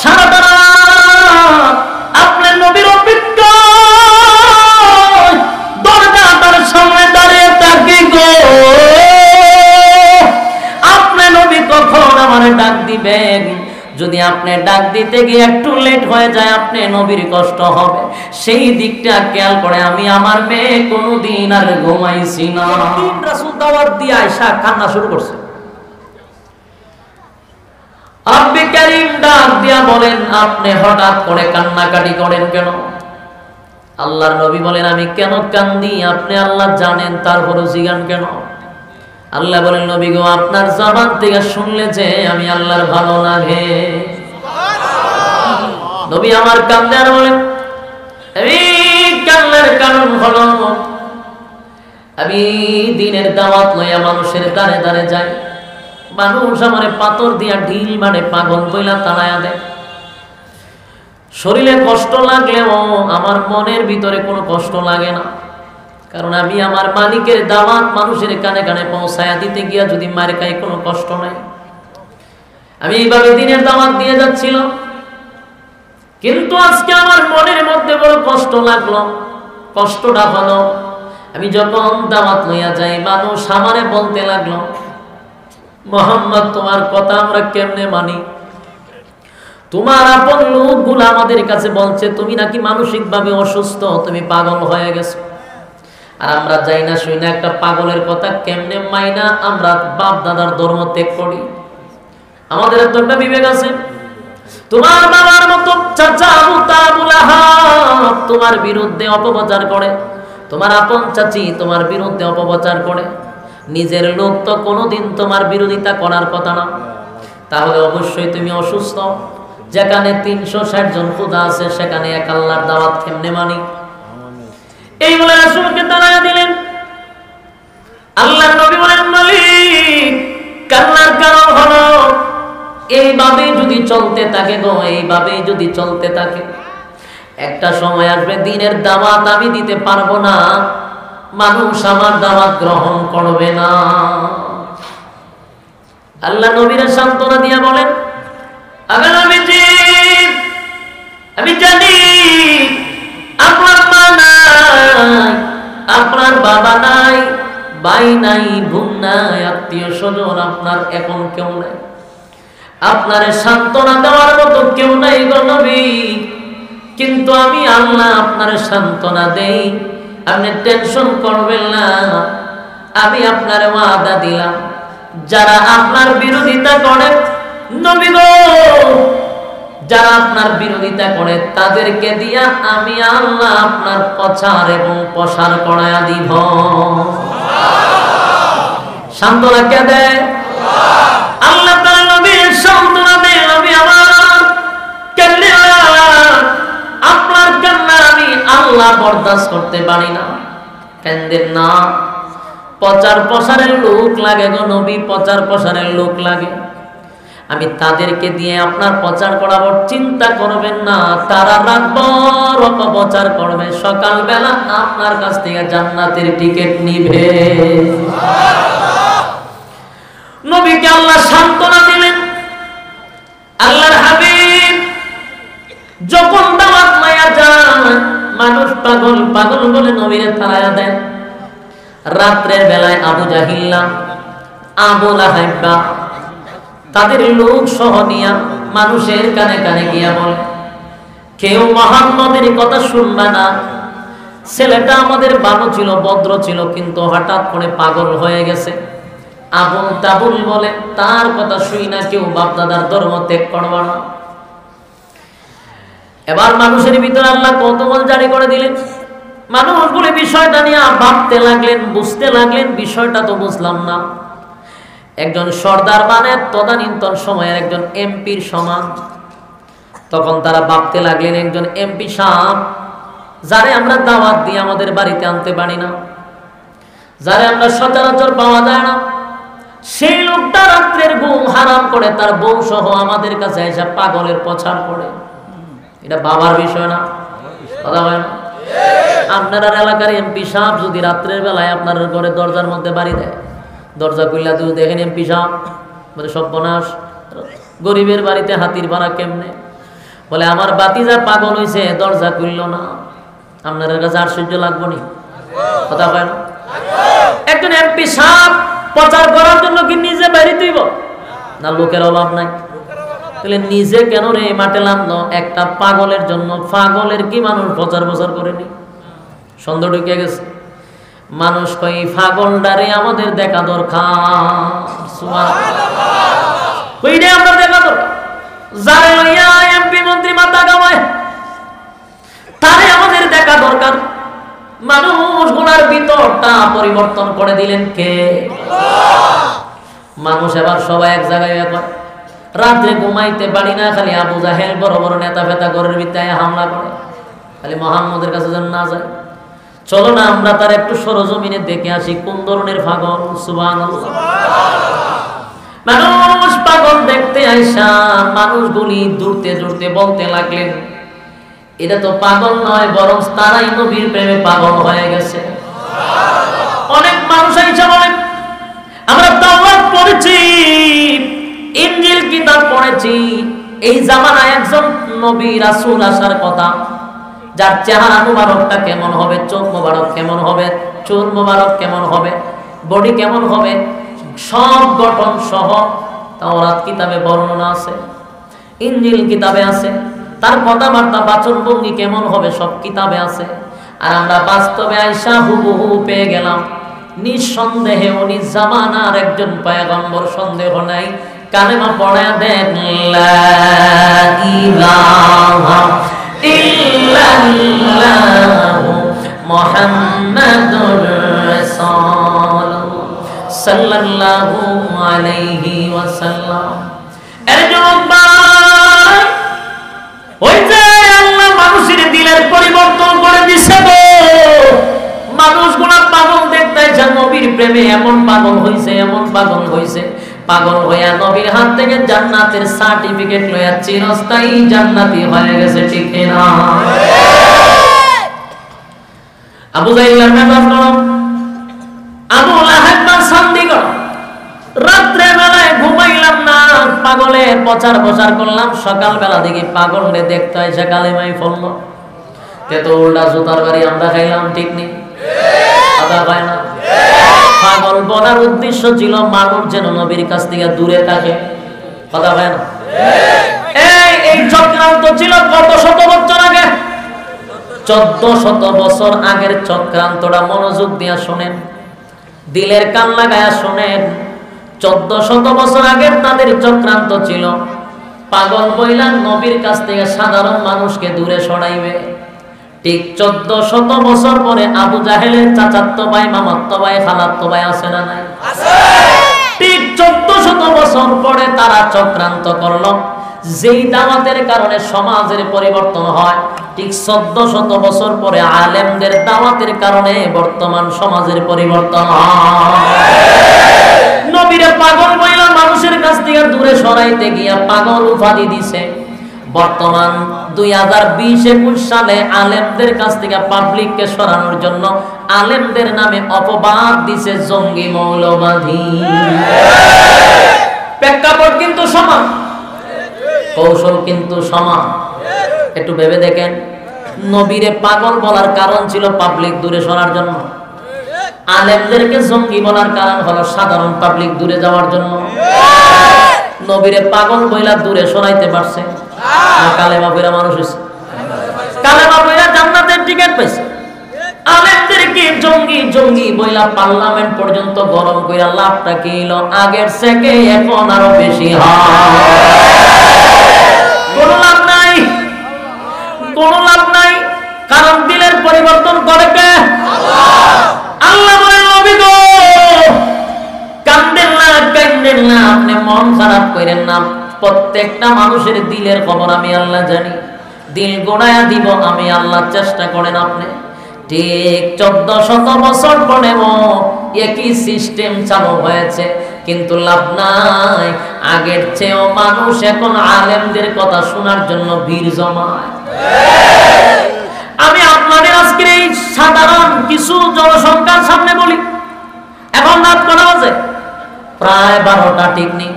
সারাটা রাত আপনার নবীর অপেক্ষা দরজাটার সামনে দাঁড়িয়ে থাকি গো, আপনি নবী কখন আমার ডাক দিবেন। যদি আপনি ডাক দিতে গিয়ে একটু লেট হয়ে যায়, আপনি নবীর কষ্ট হবে, সেই দিকটা খেয়াল করে আমি আমার মেয়ে কোনোদিন আর ঘুমাইছি না। রাসূল দাওয়াত দিয়ে আয়েশা কান্না শুরু করছে। রব্বে কারীম ডাক দিয়া বলেন, আপনি হঠাৎ করে কান্নাকাটি করেন কেন? আল্লাহর নবী বলেন, আমি কেন কান্দি আপনি আল্লাহ জানেন, তারপরও জিজ্ঞান কেন? আল্লাহ বলেন, নবী গো, আপনার জবান থেকে শুনলে যে আমি আল্লাহর ভালো লাগে। নবী আমার কান্দে আর বলেন, এই কান্নার কারণ হলো আমি দিনের দাওয়াত লইয়া মানুষের দ্বারে দ্বারে যাই, মানুষ আমারে পাথর দিয়া ঢিল মানে পাগল কইলা তাড়ায়া দেয়। শরীরে কষ্ট লাগলেও আমার মনের ভিতরে কোনো কষ্ট লাগে না, কারণ আমি আমার মালিকের দাওয়াত মানুষের কানে কানে পৌঁছায়া দিতে গিয়া যদি মার খাই কোনো কষ্ট নাই। আমি এইভাবে দিনের দাওয়াত দিয়ে যাচ্ছিলাম, কিন্তু আজকে আমার মনের মধ্যে বড় কষ্ট লাগলো। কষ্টটা হলো আমি যখন দাওয়াত লইয়া যাই, মানুষ আমারে বলতে লাগলো, মুহাম্মদ তোমার কথা আমরা কেমনে মানি? তোমার আপন লোকগুলো আমাদের কাছে বলছে তুমি নাকি মানসিকভাবে অসুস্থ, তুমি পাগল হয়ে গেছো। আর আমরা যাই না শুই না একটা পাগলের কথা কেমনে মাইনা আমরা বাপ দাদার ধর্ম ত্যাগ করি? আমাদের তো একটা বিবেক আছে। তোমার বাবার মতো চাচা আবু তাবুল আহাব তোমার বিরুদ্ধে অপপ্রচার করে, তোমার আপন চাচি তোমার বিরুদ্ধে অপপ্রচার করে, নিজের লোক তো কোনোদিন তোমার বিরোধিতা করার কথা না। তাহলে অবশ্যই তুমি অসুস্থ। যেখানে 360 জন খোদা আছে সেখানে এক আল্লাহর দাওয়াত কেমনে মানি? এই বলে রাসূলকে তাড়ায়া দিলেন। আল্লাহর নবী বলেন, মালিক কান্নার কারণ হলো এইভাবে যদি চলতে থাকে গো, এইভাবে যদি চলতে থাকে, একটা সময় আসবে দিনের দাওয়াত আমি দিতে পারবো না, মানুষ আমার দাওয়াত গ্রহণ করবে না। আল্লাহ নবীর সান্ত্বনা দিয়া বলেন, আমি জানি আপনার মা নাই, আপনার বাবা নাই, ভাই নাই, বোন নাই, আত্মীয় স্বজন আপনার এখন কেউ নাই, আপনার সান্ত্বনা দেওয়ার মতো কেউ নাই গো নবী। কিন্তু আমি আল্লাহ আপনার সান্ত্বনা দেই, আপনি টেনশন করবেন না। আমি আপনার ওয়াদা দিলাম, যারা আপনার বিরোধিতা করে নবী গো, যারা আপনার বিরোধিতা করে তাদেরকে দিয়া আমি আল্লাহ আপনার প্রচার এবং প্রসার করায়া দিব। সান্ত্বনা কে দেয়? আল্লাহ তাআলা নবীর সান্ত্বনা দেয়। নবী আমার কান্না, আপনার কান্না আমি আল্লাহ বরদাস্ত করতে পারি না, কান্দেন না। প্রচার প্রসারের লোক লাগে গো নবী, প্রচার প্রসারের লোক লাগে, আমি তাদেরকে দিয়ে আপনার প্রচার করাবো, চিন্তা করবেন না। তারা রাত ভর অপপ্রচার করবে, সকালবেলা আপনার কাছ থেকে জান্নাতের টিকিট নিবে। নবীকে আল্লাহ সান্ত্বনা দিলেন। আল্লাহর হাবিব যখন দাওয়াত লইয়া যান, মানুষ পাগল পাগল বলে নবীরে তাড়ায়া দেয়। রাত্রের বেলায় আবু জাহিল্লা, আবু লাহাইবা তাদের লোক সহ নিয়া মানুষের কানে কানে গিয়া বলে, কেউ মুহাম্মদের কথা শুনবে না। ছেলেটা আমাদের ভালো ছিল, ভদ্র ছিল, কিন্তু হঠাৎ করে পাগল হয়ে গেছে। আবুল তাবুল বলে তার কথা শুই না কেউ বাপদাদার ধর্ম ত্যাগ করবে না। এবার মানুষের ভিতরে আল্লাহ কৌতূহল জারি করে দিলেন। মানুষগুলো বিষয়টা নিয়ে ভাবতে লাগলেন, বুঝতে লাগলেন, বিষয়টা তো বুঝলাম না। একজন সর্দার মানে তদানীন্তন সময়ের একজন এমপির সমান। তখন তারা ভাবতে লাগলেন, একজন এমপি সাহেব যারে আমরা দাওয়াত দিয়ে আমাদের বাড়িতে আনতে পারি না, যারে আমরা সচরাচর পাওয়া যায় না, সেই লোকটা রাত্রের ঘুম হারাম করে তার বউ সহ আমাদের কাছে এসে পাগলের প্রচার করে। এটা বাবার বিষয় না? কথা হয় না? আপনার এলাকার এমপি সাহেব যদি রাত্রের বেলায় আপনার ঘরে দরজার মধ্যে বাড়ি দেয়, দরজা খুললা তুই দেখেন এমপি সাহেব বলে সর্বনাশ, গরিবের বাড়িতে হাতির ভাড়া কেমনে? বলে আমার বাতিজা পাগল হইছে, দরজা খুলল না। আপনার কাছে আশ্চর্য লাগবো নি? কথা কয় না? একজন এমপি সাহেব প্রচার করার জন্য কি নিজে বাইরে তুইব না? লোকের অভাব নাই? তাহলে নিজে কেন রে মাঠে নামলো? একটা পাগলের জন্য। পাগলের কি মানুষ প্রচার করেনি? সন্দেহ ঢুকে গেছে। মানুষ কই পাগলটারে আমাদের দেখা দরকার। সুবহানাল্লাহ। আমরা দেখা দরকার। যারে লইয়া এমপি মন্ত্রী মাথা কামায় তারে আমাদের দেখা দরকার। মানুষগুলার ভিতরটা পরিবর্তন করে দিলেন কে? মানুষ এবার সবাই এক জায়গায় এখন রাত্রে ঘুমাইতে পারি না, খালি আবু জাহেল বড় বড় নেতা ফেতা ঘরের ভিতরে হামলা করে, খালি মোহাম্মদের কাছে যেন না যায়। চলো না আমরা তার একটু সরজমিনে দেখে আসি কোন ধরনের পাগল। সুবহানাল্লাহ। মানুষ পাগল দেখতে আইসা মানুষগুলি দূরতে দূরতে বলতে লাগলেন, এটা তো পাগল নয়, বরং তারাই নবীর প্রেমে পাগল হয়ে গেছে। অনেক মানুষ আইসা বলে আমরা তাওরাত পড়েছি, ইনজিল কিতাব পড়েছি, এই জামানায় একজন নবী রাসূল আসার কথা, যার চেহারা মুবারকটা কেমন হবে, চোখ মুবারক কেমন হবে, চুল মুবারক কেমন হবে, বডি কেমন হবে, সব গঠন সহ তাওরাত কিতাবে বর্ণনা আছে, ইনজিল কিতাবে আছে, তার কথাবার্তা বাচন ভঙ্গি কেমন হবে সব কিতাবে আছে। আর আমরা বাস্তবে আইসা হুবহু পেয়ে গেলাম। নিঃসন্দেহে উনি জামানার একজন পয়গম্বর, সন্দেহ নাই। কালেমা পড়া দেন, লা ইলাহা ইল্লাল্লাহু মুহাম্মাদুর রাসূলুল্লাহ সাল্লাল্লাহু আলাইহি ওয়াসাল্লাম। ওই যে আল্লাহ মানুষের দিলের পরিবর্তন করে দিছে গো। মানুষগুলা পাগল দেখতে যায় নবীর প্রেমে, এমন পাগল হইছে, এমন পাগল হইছে, পাগল হইয়া নবীর হাত থেকে জান্নাতের সার্টিফিকেট লইয়া চিরস্থায়ী জান্নাতি হয়ে গেছে। ঠিক না? আবু জাহেলের মেজাজ গরম, আবু লাহাব শান্তি গরম। রাত্রে বেলায় ঘুমাইলাম না, পাগলের প্রচার করলাম। সকাল বেলা দেখি পাগলরে দেখতে এসে কালেমাই ফলল। তো উল্টা জুতার বাড়ি আমরা খাইলাম। ঠিক নেই? কথা পায় না? পাগল বলার উদ্দেশ্য ছিল মানুষ যেন নবীর কাছ থেকে দূরে থাকে। কথা পায় না? এই চক্রান্ত ছিল কত শত বছর আগে, 1400 বছর আগের চক্রান্তটা মনোযোগ দিয়া শোনেন, দিলের কান লাগায়া শোনেন। 1400 বছর আগের তাদের চক্রান্ত ছিল পাগল বইলা নবীর কাছ থেকে সাধারণ মানুষকে দূরে সরাইবে। ঠিক 1400 বছর পরে আবু জাহেলের চাচাতো ভাই, মামাতো ভাই, খালাতো ভাই আছে না নাই? আছে। ঠিক 1400 বছর পরে তারা চক্রান্ত করলো, যেই দাওয়াতের কারণে সমাজের পরিবর্তন হয়। ঠিক 1400 বছর পরে আলেমদের দাওয়াতের কারণে বর্তমান সমাজের পরিবর্তন হয়। নবীরে পাগল বইলা মানুষের কাছ থেকে দূরে সরাইতে গিয়া পাগল উপাধি দিছে। বর্তমান 2020-21 সালে আলেমদের কাছ থেকে পাবলিককে সরানোর জন্য আলেমদের নামে অপবাদ দিছে জঙ্গি, মৌলবাদী। প্রেক্ষাপট কিন্তু সমান, কৌশল কিন্তু সমান। একটু ভেবে দেখেন, নবীরে পাগল বলার কারণ ছিল পাবলিক দূরে সরার জন্য, আলেমদেরকে জঙ্গি বলার কারণ হলো সাধারণ পাবলিক দূরে যাওয়ার জন্য। নবীরে পাগল বইলা দূরে সরাইতে পারছে, কালেমা পড়া মানুষ হইছে, কালেমা পড়া জান্নাতের টিকিট পাইছে। আলেমদেরকে জঙ্গি বইলা পার্লামেন্ট পর্যন্ত গরম কইরা লাভটা কি হলো? আগের থেকে এখন আরো বেশি হয়। কোনো লাভ নাই, কোনো লাভ নাই। কারণ দিলের পরিবর্তন করে কে? আল্লাহ বলেন, নবী গো কান্দেন না, আপনি মন খারাপ করেন না। প্রত্যেকটা মানুষের দিলের খবর আমি আল্লাহ জানি, দিল গোড়ায়া দিব আমি আল্লাহ। চেষ্টা করেন আপনি। ঠিক 1400 বছর পরে একই সিস্টেম চালু হয়েছে, কিন্তু লাভ নাই। আগের চেয়েও মানুষ এখন আলেমদের কথা শোনার জন্য ভিড় জমায়। আমি আপনাদের আজকের এই সাধারণ কিছু জনসংখ্যার সামনে বলি, এখন রাত কটা বাজে? প্রায় 12টা। ঠিক নেই?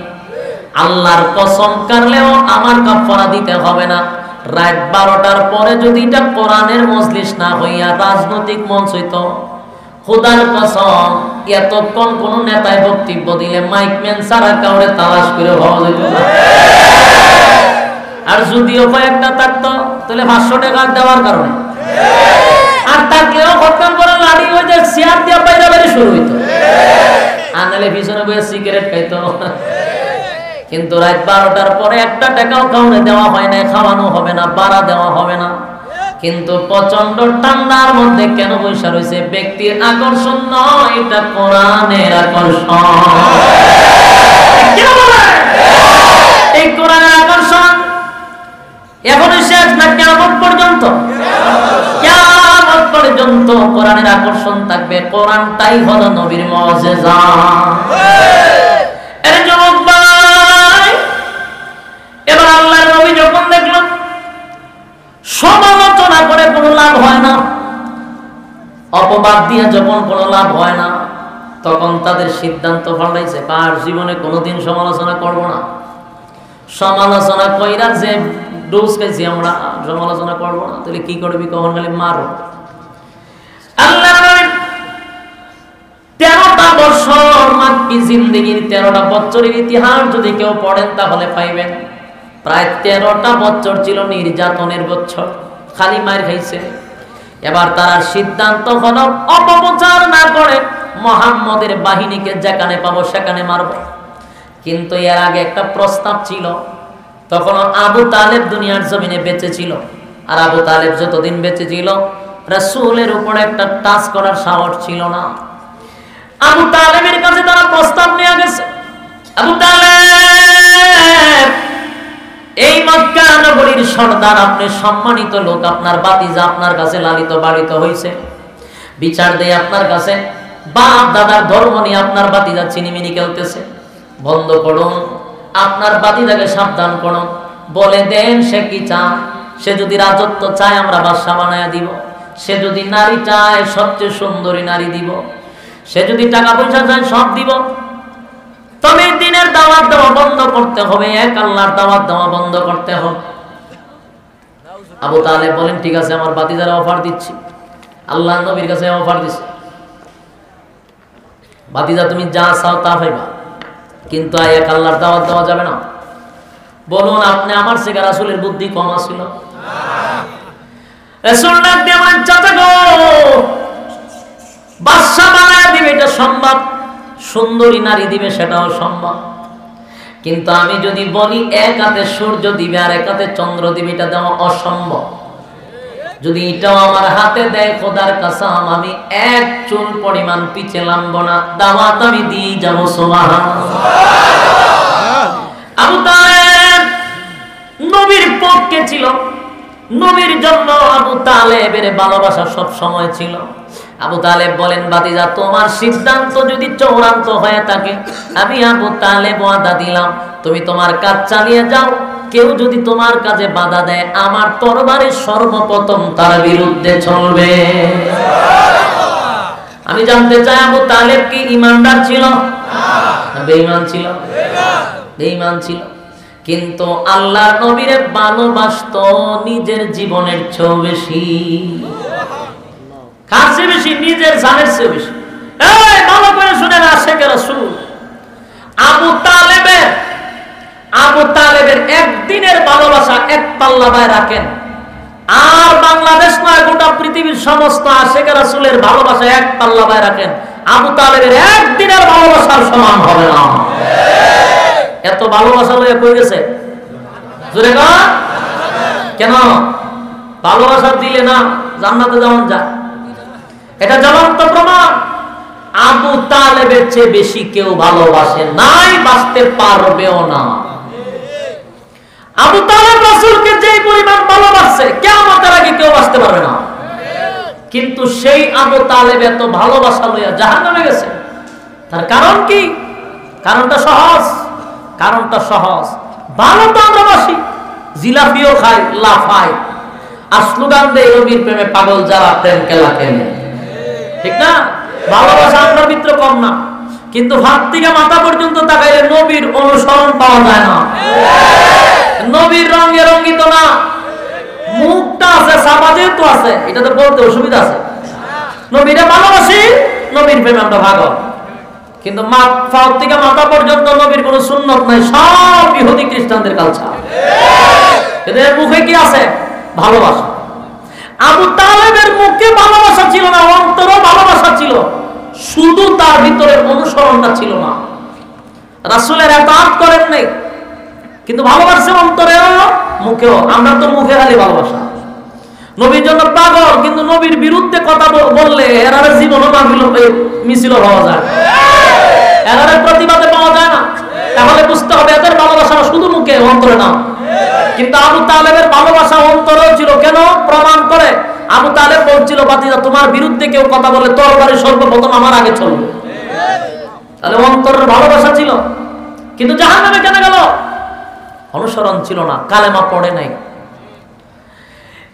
আল্লাহর কসম কাটলেও আমার কাফারা দিতে হবে না। রাত 12টার পরে যদি এটা কোরআনের মজলিস না হইয়া রাজনৈতিক মঞ্চ হইতো, খোদার কসম এতক্ষণ কোন নেতায় বক্তব্য দিলে মাইকম্যান ছাড়া কাউরে তালাশ করে হওয়া যেত না। আর যদিও কয়েকটা থাকতো তাহলে 500 টাকা দেওয়ার কারণে, আর থাকলেও খতম করে লাড়ি হয়ে যায় চেয়ার দিয়ে বাইরে বাইরে শুরু হইতো, আনালে পিছনে বসে সিগারেট খাইতো। কিন্তু রাত 12টার পরে একটা টাকাও কাউরে দেওয়া হয় না, খাওয়ানো হবে না, ভাড়া দেওয়া হবে না। কিন্তু প্রচন্ড ঠান্ডার মধ্যে কেন বৈশা রয়েছে? ব্যক্তির আকর্ষণ নয়, এটা কোরআনের আকর্ষণ। এই কোরআনের আকর্ষণ এখনো শেষ না, কিয়ামত পর্যন্ত? কিয়ামত পর্যন্ত কোরআনের আকর্ষণ থাকবে। কোরআনটাই হলো নবীর মুজিজা। এর যুবক ভাই, এবার আল্লাহর নবী যখন দেখলাম সমালোচনা করে কোনো লাভ হয় না, অপবাদ দিয়ে যখন কোনো লাভ হয় না, তখন তাদের সিদ্ধান্ত পাল্টাইছে, আর জীবনে কোনোদিন সমালোচনা করব না। সমালোচনা কইরা যে ডোজ খাইছি আমরা, সমালোচনা করব না। তাহলে কি করবি? কখন খালি মারো। আল্লাহ 13টা বছর মাক্কি জিন্দেগির 13টা বছরের ইতিহাস যদি কেউ পড়েন তাহলে পাইবেন প্রায় 13টা বছর ছিল নির্যাতনের বছর, খালি মার খাইছে। এবার তার সিদ্ধান্ত হলো অপপ্রচার না করে মুহাম্মদের বাহিনীকে যেখানে পাবো সেখানে মারব। কিন্তু এর আগে একটা প্রস্তাব ছিল, তখন আবু তালেব দুনিয়ার জমিনে বেঁচে ছিল। আর আবু তালেব যতদিন বেঁচে ছিল রাসূলের উপর একটা টাচ করার সাহস ছিল না। আবু তালেবের কাছে তারা প্রস্তাব নিয়ে গেছে, আবু তালেব এই মক্কা নগরীর সর্দার, আপনি সম্মানিত লোক, আপনার ভাতিজা আপনার কাছে লালিত পালিত হয়েছে, বিচার দেয় আপনার কাছে বাপ দাদার ধর্ম নিয়ে আপনার ভাতিজা চিনিমিনি খেলতেছে, বন্ধ করুন, আপনার ভাতিজাকে সাবধান করুন, বলে দেন সে কি চায়। সে যদি রাজত্ব চায় আমরা বাদশা বানায়া দিব, সে যদি নারী চায় সবচেয়ে সুন্দরী নারী দিব, সে যদি টাকা পয়সা চায় সব দিব। তবে দিনের দাওয়াত দেওয়া বন্ধ করতে হবে, এক আল্লাহর দাওয়াত দেওয়া বন্ধ করতে হবে। আবু তালেব বলেন ঠিক আছে, আমার ভাতিজারা অফার দিচ্ছি। আল্লাহর নবীর কাছে অফার দিছে, ভাতিজা তুমি যা চাও তা পাইবা, কিন্তু এক আল্লাহর দাওয়াত দেওয়া যাবে না। বলুন আপনি আমার থেকে রাসূলের বুদ্ধি কম আছিল? রাসূল ডাক দিয়ে বলেন চাচা গো, বাদশা বানায় দিবে এটা সম্ভব, সুন্দরী নারী দিবে সেটাও সম্ভব, কিন্তু আমি যদি বলি এক হাতে সূর্য দিবে আর এক হাতে চন্দ্র দিবে, এটা দেওয়া অসম্ভব। যদি এটাও আমার হাতে দেয় খোদার কসম আমি এক চুল পরিমাণ পিছে নামবো না, দাওয়াত আমি দিয়ে যাব। সুবহানাল্লাহ। আবু তালেব নবীর পক্ষে ছিল, নবীর জন্য আবু তালেবের ভালোবাসা সব সময় ছিল। আবু তালেব বলেন ভাতিজা তোমার সিদ্ধান্ত যদি চূড়ান্ত হয়ে থাকে, আমি আবু তালেব ওয়াদা দিলাম তুমি তোমার কাজ চালিয়ে যাও, কেউ যদি তোমার কাজে বাধা দেয় আমার তরবারি সর্বপ্রথম তার বিরুদ্ধে চলবে। আমি জানতে চাই আবু তালেব কি ঈমানদার ছিল না বেঈমান ছিল? বেঈমান ছিল, কিন্তু আল্লাহর নবীরে ভালোবাসত নিজের জীবনের চেয়ে বেশি। কার চেয়ে বেশি? নিজের জানের চেয়ে বেশি। এই ভালো করে শুনেন আশিকে রাসূল, আবু তালেবের একদিনের ভালোবাসা এক পাল্লায় রাখেন, আর বাংলাদেশ নয় গোটা পৃথিবীর সমস্ত আশিকে রাসূলের ভালোবাসা এক পাল্লায় রাখেন, আবু তালেবের একদিনের ভালোবাসার সমান হবে না। এত ভালোবাসা লয়ে কই গেছে? জোরে গো কেন? ভালোবাসা দিলে না জান্নাতে যেমন যায়, এটা জ্বলন্ত প্রমাণ। আবু তালেবের চেয়ে বেশি কেউ ভালোবাসে নাই, বাঁচতে পারবেও না। আবু তালেব রাসূলকে যে পরিমাণ ভালোবাসে কিয়ামতের আগে কেউ বাঁচতে পারবে না। কিন্তু সেই আবু তালেব এত ভালোবাসা লইয়া জাহান্নামে গেছে। তার কারণ কি? কারণটা সহজ, কারণটা সহজ। ভালো তো আমরা বাসি, জিলাপিও খাই, লাফাই, আর স্লোগান দেয় নবীর প্রেমে পাগল যারা প্রেম খেলা খেলে, ঠিক না? ভালোবাসা আপনার ভিতরে কম না, কিন্তু হাত থেকে মাথা পর্যন্ত তাকাইলে নবীর অনুসরণ পাওয়া যায় না। নবীর রঙে রঙিত না, মুখটা আছে সামাজে তো আছে, এটা তো বলতে অসুবিধা আছে। নবীরে ভালোবাসি, নবীর প্রেমে আমরা পাগল, কিন্তু পা থেকে মাথা পর্যন্ত নবীর কোনো সুন্নত নাই, সব ইহুদি খ্রিস্টানদের কালচার। এদের মুখে কি আছে? ভালোবাসা। আবু তালেবের মুখে ভালোবাসা ছিল না, অন্তরও ভালোবাসা ছিল, শুধু তার ভিতরে অনুসরণটা ছিল না। রাসূলের ইতাআত করেন নাই, কিন্তু ভালোবাসে অন্তরেও মুখেও। আমরা তো মুখে খালি ভালোবাসা, নবীর জন্য পাগল, কিন্তু নবীর বিরুদ্ধে কথা বললে এরা জীবনও মিছিল হওয়া যায়, এরা প্রতিবাদে পাওয়া যায় না। তাহলে বুঝতে হবে এদের ভালোবাসা শুধু মুখে, অন্তরে না। কিন্তু আবু তালেবের ভালোবাসা অন্তরেও ছিল। কেন? প্রমাণ করে। আবু তালেব বলছিল, বাতিজা তোমার বিরুদ্ধে কেউ কথা বলে তরবারি সর্বপ্রথম আমার আগে চলবে। তাহলে অন্তরের ভালোবাসা ছিল, কিন্তু জাহান্নামে কেন গেল? অনুসরণ ছিল না, কালেমা পড়ে নাই।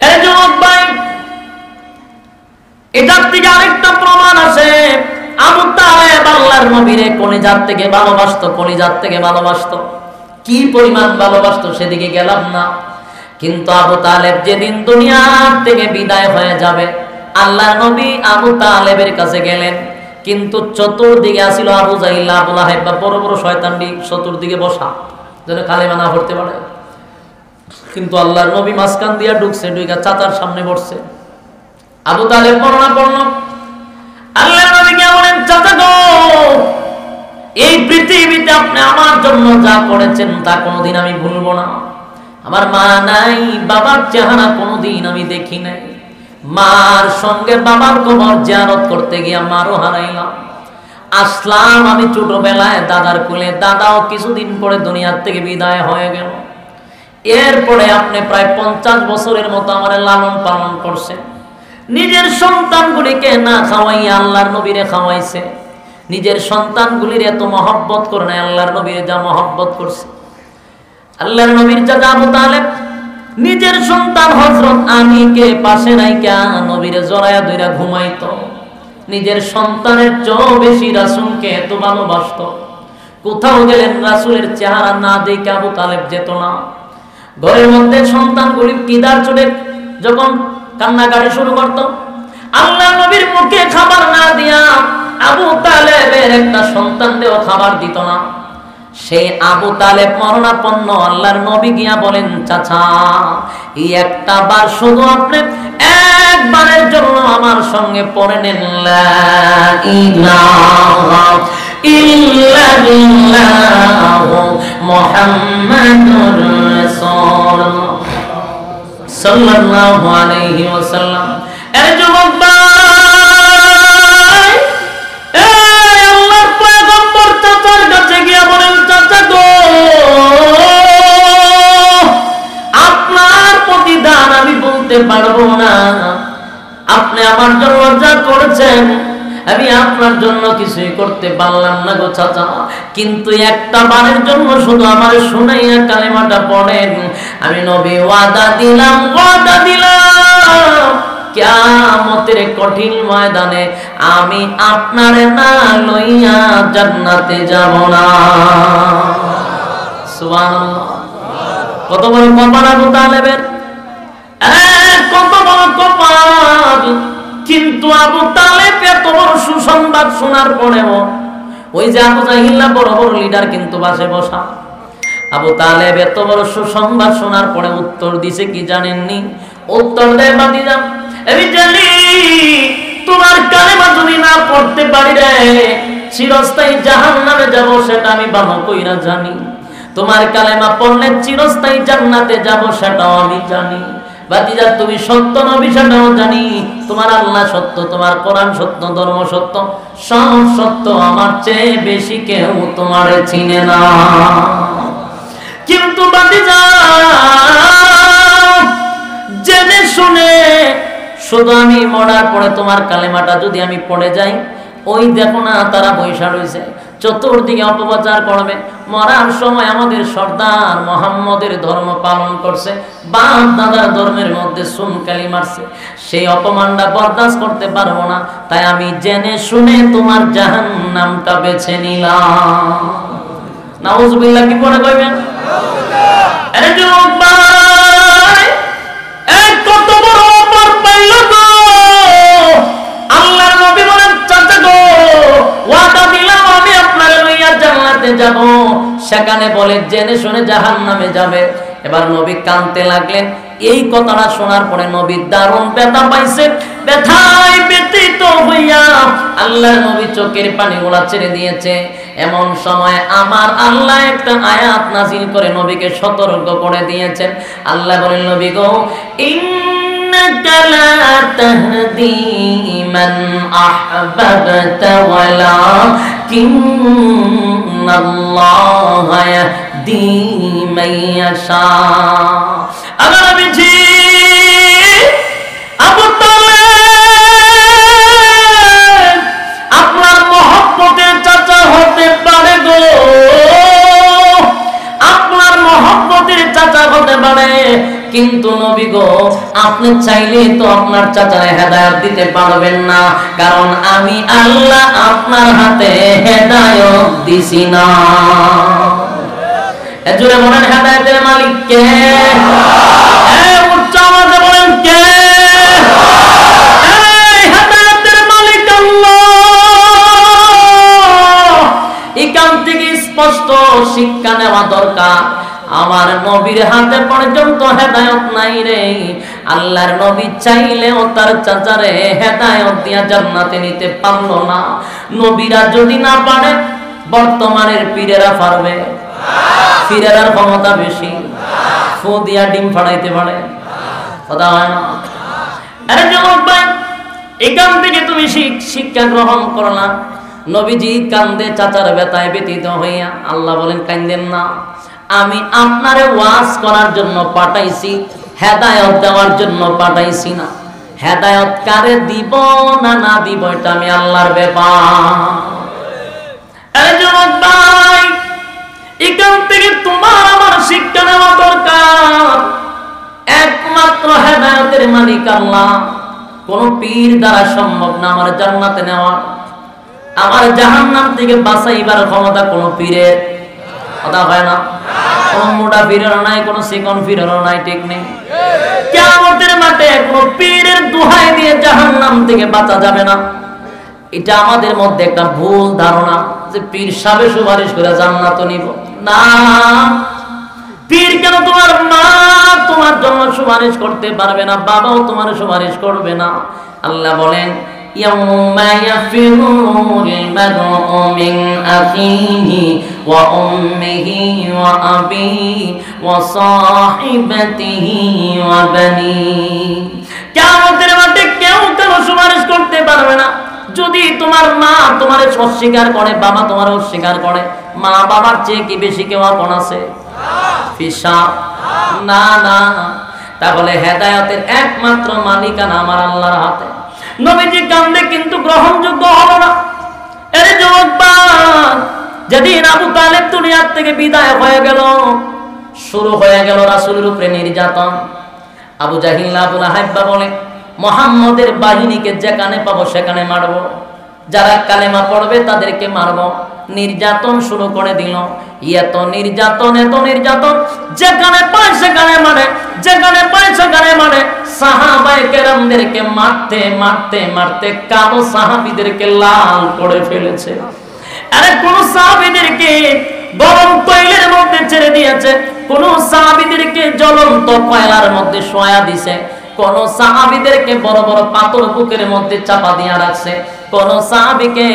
এই যুবক ভাই, এটার থেকে আরেকটা প্রমাণ আছে। আবু তালেব আল্লাহর নবীরে কলিজার থেকে ভালোবাসতো, কলিজার থেকে ভালোবাসতো। কি পরিমাণ ভালোবাসতো সেদিকে গেলাম না, কিন্তু আবু তালেব যেদিন দুনিয়া থেকে বিদায় হয়ে যাবে, আল্লাহর নবী আবু তালেবের কাছে গেলেন, কিন্তু চতুর্দিকে আসিল আবু জাহিল, আবু লাহাব বা বড় বড় শয়তানটি চতুর্দিকে বসা, যেন কালেমা না পড়তে পারে। কিন্তু আল্লাহর নবী মাঝখান দিয়া ঢুকছে, ঢুকা চাচার সামনে বসছে। আবু তালেব বর্ণনা করল, আল্লাহর নবী কে বলেন, চাচা গো, এই পৃথিবীতে আপনি আমার জন্য যা করেছেন তা কোনোদিন আমি ভুলবো না। আমার মা নাই, বাবার চেহারা কোনোদিন আমি দেখি নাই, মার সঙ্গে বাবার কবর জিয়ারত করতে গিয়ে মারও হারাইলাম। আসলাম আমি ছোটবেলায় দাদার কোলে, দাদাও কিছুদিন পরে দুনিয়ার থেকে বিদায় হয়ে গেল। এরপরে আপনি প্রায় 50 বছরের মতো আমার লালন পালন করছেন। নিজের সন্তানগুলিকে না খাওয়াইয়া আল্লাহর নবীরে খাওয়াইছে। নিজের সন্তানগুলির এত মহব্বত করে না, আল্লাহর নবীর যা মহব্বত করছে। আল্লাহর নবীর চাচা আবু তালেব নিজের সন্তান হযরত আলীকে পাশে রাইখা নবীরে জড়ায়া ধইরা ঘুমাইতো। নিজের সন্তানের চেয়েও বেশি রাসূলকে এত ভালোবাসতো। কোথাও গেলেন রাসূলের চেহারা না দেখে আবু তালেব যেত না। ঘরের মধ্যে সন্তানগুলি কিদার চড়ে যখন কান্নাকাটি শুরু করত, আল্লাহর নবীর মুখে খাবার না দিয়া আবু তালেবের একটা সন্তানদেরও খাবার দিত না। সেই আবু তালেব মরণাপন্ন, আল্লাহর নবী গিয়া বলেন, চাচা এই একটা বার শুধু আপনি একবারের জন্য আমার সঙ্গে পড়ে নেন, লা ইলাহা ইল্লাল্লাহু মুহাম্মাদুর রাসূলুল্লাহ সাল্লাল্লাহু আলাইহি ওয়াসাল্লাম। এই যুবক ভাই, এই আল্লাহর পয়গম্বর চাচার কাছে গিয়া বলেন, চাচা গো, আপনার প্রতিদান আমি বলতে পারবো না। আপনি আমার জন্য যা করেছেন আমি আপনার জন্য কিছুই করতে পারলাম না গো চাচা, কিন্তু একটা বারের জন্য শুধু আমার শুনাইয়া কালেমাটা পড়েন। আমি নবী ওয়াদা দিলাম কিয়ামতের কঠিন ময়দানে আমি আপনারে না লইয়া জান্নাতে যাব না। সুবহানাল্লাহ। কত বড় কপাল আবু তালেবের, কত বড় কপাল। কিন্তু আবু তালেব এত বড় সুসংবাদ শোনার পরেও ওই যে আবু জাহিল্লা বড় বড় লিডার কিন্তু বাসে বসা। আবু তালেব এত বড় সুসংবাদ শোনার পরে উত্তর দিছে কি জানেননি? উত্তর দেয়, বাতিজা আমি জানি তোমার কালেমা যদি না পড়তে পারি রে চিরস্থায়ী জাহান্নামে যাব, সেটা আমি ভালো কইরা জানি। তোমার কালেমা পড়লে চিরস্থায়ী জান্নাতে যাব, সেটাও আমি জানি। বাতিজা তুমি সত্য নবী সেটাও জানি, তোমার আল্লাহ সত্য, তোমার কোরআন সত্য, ধর্ম সত্য, সব সত্য। আমার চেয়ে বেশি কেউ তোমারে চিনে না। কিন্তু বাতিজা জেনে শুনে শুধু আমি মরার পরে তোমার কালেমাটা যদি আমি পড়ে যাই, ওই দেখো না তারা বৈশা রয়েছে, চতুর্দিকে অপপ্রচার করবে। মরার সময় আমাদের সর্দার মুহাম্মদের ধর্ম পালন করছে, বাপ দাদার ধর্মের মধ্যে সুনকালি মারছে, সেই অপমানটা বরদাস্ত করতে পারবো না, তাই আমি জেনে শুনে তোমার জাহান্নামটা বেছে নিলাম। নাউজুবিল্লাহ কি করে কইবেন? আরে যুবক ভাই, এক কত বড় অপরাধ পাইল গো। আল্লাহর নবী বলেন, চাচা গো, ওয়াদা দিলাম আমি আপনারে লইয়া জান্নাতে যাব, সেখানে বলে জেনে শুনে জাহান্নামে যাবে। এবার নবী কাঁদতে লাগলেন। এই কথাটা শোনার পরে নবী দারুণ ব্যথা পাইছে। ব্যথায় ব্যথিত হইয়া আল্লাহর নবী চোখের পানিগুলা ছেড়ে দিয়েছে। এমন সময় আমার আল্লাহ একটা আয়াত নাযিল করে নবীকে সতর্ক করে দিয়েছেন। আল্লাহ বলেন, নবী গো, ইন্নাকা লা তাহদি মান আহবাবতা ওয়ালাকিন্নাল্লাহা ইয়াহদি মান ইয়াশা। আবার নবীজি আবু তালেব আপনার মহব্বতের চাচা হতে পারে গো, আপনার মহব্বতের চাচা হতে পারে, কিন্তু নবী গো, আপনি চাইলে তো আপনার চাচারে হেদায়েত দিতে পারবেন না, কারণ আমি আল্লাহ আপনার হাতে হেদায়েত দিছি না। এজন্য বলেন, হেদায়েতের মালিক কে? উচ্চ আওয়াজে বলেন, কে? হেদায়েতের মালিক আল্লাহ। এখান থেকে স্পষ্ট শিক্ষা নেওয়া দরকার, আমার নবীর হাতে পর্যন্ত হেদায়েত নাই রে। আল্লাহর নবী চাইলেও তার চাচারে হেদায়েত দিয়া জান্নাতে নিতে পারলো না। নবীরা যদি না পারে, বর্তমানের পীরেরা পারবে? পীরের ক্ষমতা বেশি, ফু দিয়া ডিম ফাড়াইতে পারে, কথা হয় না? আরে যুবক ভাই, এখান থেকে তুমি শিক্ষা গ্রহণ করলা। নবীজি কান্দে চাচার ব্যথায় ব্যথিত হইয়া। আল্লাহ বলেন, কান্দেন না, আমি আপনারে ওয়াজ করার জন্য পাঠাইছি, হেদায়েত দেওয়ার জন্য পাঠাইছি না। হেদায়েত কারে দিব না না দিব, এটা আমি আল্লাহর ব্যাপার। আরে যুবক ভাই, এখান থেকে তোমার আমার শিক্ষা নেওয়া দরকার। একমাত্র হেদায়েতের মালিক আল্লাহ। কোন পীর দ্বারা সম্ভব না আমার জান্নাতে নেওয়া, আমার জাহান্নাম থেকে বাঁচাইবার ক্ষমতা কোন পীরের, কথা হয় না? কোন মোটা পীরের নাই, কোন চিকন পীরের নাই, ঠিক নেই। কিয়ামতের মাঠে কোন পীরের দোহাই দিয়ে জাহান্নাম থেকে বাঁচা যাবে না। এটা আমাদের মধ্যে একটা ভুল ধারণা যে পীর সাহেব সুপারিশ করে জান্নাত নিব না। পীর কেন, তোমার মা তোমার জন্য সুপারিশ করতে পারবে না, বাবাও তোমার সুপারিশ করবে না। আল্লাহ বলেন, ইয়াউমা ইয়াফিরুল মারউ মিন আখিহি ওয়া উম্মিহি ওয়া আবিহি ওয়া সাহিবাতিহি ওয়া বানিহি। কিয়ামতের মাঠে কেউ কারো সুপারিশ করতে পারবে না। যদি তোমার মা তোমারে অস্বীকার করে, বাবা তোমার অস্বীকার করে, মা বাবার চেয়ে কি বেশি কেউ আপন আছে? হিসাব না না। তাহলে হেদায়েতের একমাত্র মালিকানা আমার আল্লাহর হাতে। নবীজি কান্দে কিন্তু গ্রহণযোগ্য হলো না। এর জবাব যেদিন আবু তালেব দুনিয়া থেকে বিদায় হয়ে গেল, শুরু হয়ে গেল রাসূলের উপরে নির্যাতন। আবু জাহিল আবু লাহাব বলে, মুহাম্মদের বাহিনীকে যেখানে পাবো সেখানে মারব, যারা কালেমা পড়বে তাদেরকে মারব। নির্যাতন শুরু করে দিল। এত নির্যাতন, এত নির্যাতন, যেখানে পায় সেখানে মারে, যেখানে পায় সেখানে মারে। সাহাবায়ে কেরামদেরকে মারতে মারতে মারতে কালো সাহাবীদেরকে লাল করে ফেলেছে। আরে কোন সাহাবীদেরকে গরম তৈলের মধ্যে ছেড়ে দিয়েছে, কোন সাহাবীদেরকে জ্বলন্ত কয়লার মধ্যে শোয়া দিছে, কোন সাহাবীদেরকে বড় বড় পাথর বুকের মধ্যে চাপা দিয়ে রাখছে, কোন সাহাবীকে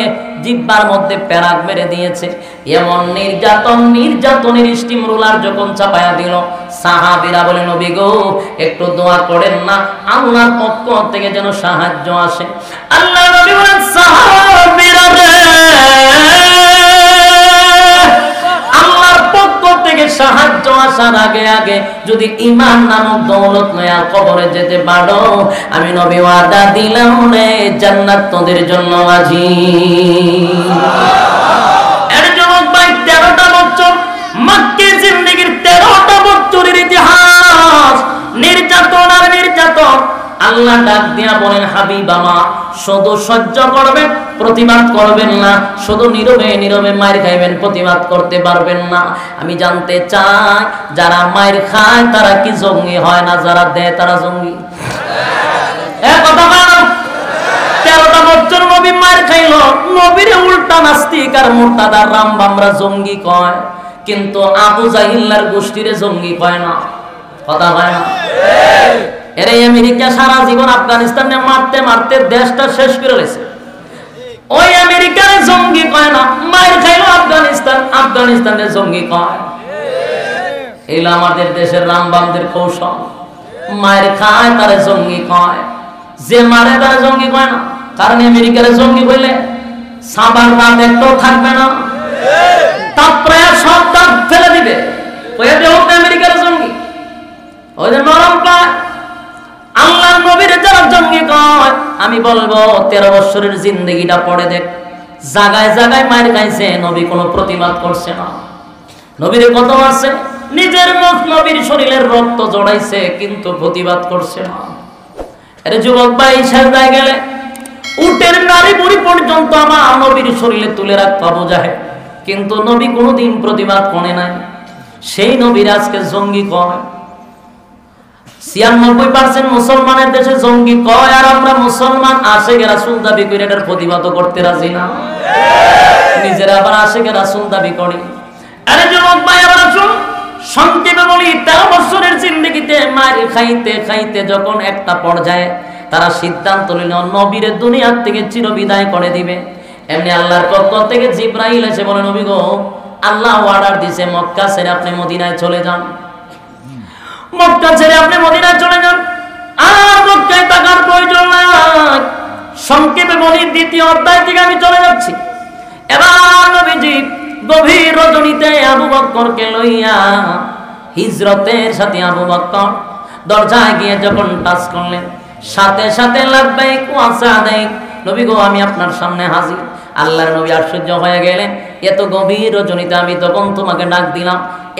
জিহ্বার মধ্যে পেরাক মেরে দিয়েছে। এমন নির্যাতন, নির্যাতনের স্টিম রুলার যখন চাপায়া দিল, সাহাবীরা বলে, নবী গো, একটু দোয়া করেন না, আল্লাহর পক্ষ থেকে যেন সাহায্য আসে। আল্লাহ নবী বলেন, সাহাবীরা রে, আল্লাহর পক্ষ থেকে সাহায্য আসার আগে আগে যদি ঈমান নামক দৌলত লয়া কবরে যেতে পারো, আমি নবী ওয়াদা দিলাম রে জান্নাত তোদের জন্য ওয়াজিব। এর যুবক ভাই 13টা বছর মক্কি জিন্দেগীর 13টা বছরের ইতিহাস, নির্যাতন আর নির্যাতন। আল্লাহ ডাক দিয়া বলেন, হাবিব আমার শুধু সহ্য করবেন, প্রতিবাদ করবেন না, শুধু নীরবে নীরবে মায়ের খাইবেন, প্রতিবাদ করতে পারবেন না। আমি জানতে চাই যারা মায়ের খায় তারা কি জঙ্গি হয় না, যারা দেয় তারা জঙ্গি? কথা বলো। 13টা বছর নবী মায়ের খাইল, নবীর উল্টা নাস্তিক আর মুরতাদার রামবামরা জঙ্গি কয়, কিন্তু আবু জাহিল্লার গোষ্ঠীরে জঙ্গি কয় না। কথা হয় না? এর আমেরিকা সারা জীবন আফগানিস্তানে মারতে মারতে দেশটা শেষ করে লেছে। ওই আমেরিকার জঙ্গি কয় না, মায়ের খাইল আফগানিস্তান, আফগানিস্তানের জঙ্গি কয়। এগুলো আমাদের দেশের রামবামদের কৌশল। মায়ের খায় তারে জঙ্গি কয়, যে মারে তারে জঙ্গি কয় না। কারণ আমেরিকার জঙ্গি বললে সাবার রাত একটাও থাকবে না, তারপরে সব দাঁত ফেলে দিবে। ওই আমেরিকার জঙ্গি ওই যে নরম পায়। আল্লাহর নবীর যারা জঙ্গি কয়, আমি বলবো 13 বছরের জিন্দেগিটা পড়ে দেখ, জায়গায় জায়গায় মায়ের খাইছে, নবী কোনো প্রতিবাদ করছে না। নবীর কত আছে নিজের মুখ নবীর শরীরের রক্ত জড়াইছে, কিন্তু প্রতিবাদ করছে না। এর যুবক ভাই সাজদায় গেলে উটের নারী বুড়ি পর্যন্ত আমার নবীর শরীরে তুলে রাখতো আবু জাহেল, কিন্তু নবী কোনোদিন প্রতিবাদ করে নাই। সেই নবীর আজকে জঙ্গি কয়। 96% মুসলমানের দেশে জঙ্গি কয়, আর আমরা মুসলমান আশেকে রাসূল দাবি করে এটার প্রতিবাদ করতে রাজি না। নিজেরা আবার আশেকে রাসূল দাবি করি। আরে যুবক ভাই আবার শুন, সংক্ষেপে বলি, 13 বছরের জিন্দেগিতে মার খাইতে খাইতে যখন একটা পর্যায়ে তারা সিদ্ধান্ত নিল নবীর দুনিয়ার থেকে চিরবিদায় করে দিবে, এমনি আল্লাহর পক্ষ থেকে জিবরাইল এসে বলে, নবী গো, আল্লাহ অর্ডার দিয়েছে মক্কা ছেড়ে আপনি মদিনায় চলে যান। মক্কা ছেড়ে আপনি মদিনায় চলে যান, আর মক্কায় থাকার প্রয়োজন নাই। সংক্ষেপে বলি, দ্বিতীয় অধ্যায় থেকে আমি চলে যাচ্ছি। এবার নবীজি গভীর রজনীতে আবু বকরকে লইয়া হিজরতের সাথে আবু বকর দরজায় গিয়ে যখন টাচ করলেন, সাথে সাথে লাব্বাইক ওয়া সাদাইক, নবী গো আমি আপনার সামনে হাজির। আল্লাহর নবী আশ্চর্য হয়ে গেলেন, এত গভীর রজনীতে আমি তখন তোমাকে ডাক দিলাম,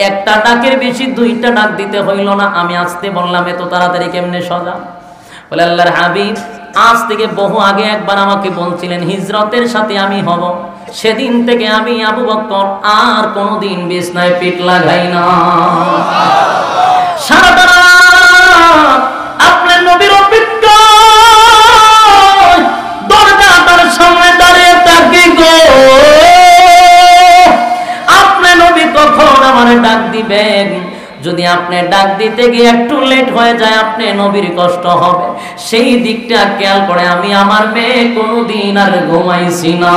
একটা ডাকের বেশি 2টা ডাক দিতে হইল না, আমি আসতে বললাম, এত তাড়াতাড়ি কেমনে সজা? বলে আল্লাহর হাবিব আজ থেকে বহু আগে একবার আমাকে বলছিলেন হিজরতের সাথে আমি হব, সেদিন থেকে আমি আবু বকর আর কোনোদিন বিছনায় পিঠ লাগাই না। সারাটা রাত আপনার নবীর অপেক্ষা দরজাটার সামনে দাঁড়িয়ে থাকি গো, আপনি নবী কখন আমার ডাক দিবেন? যদি আপনি ডাক দিতে গিয়ে একটু লেট হয়ে যায়, আপনি নবীর কষ্ট হবে, সেই দিকটা খেয়াল করে আমি আমার মেয়ে কোনোদিন আর ঘুমাইছি না।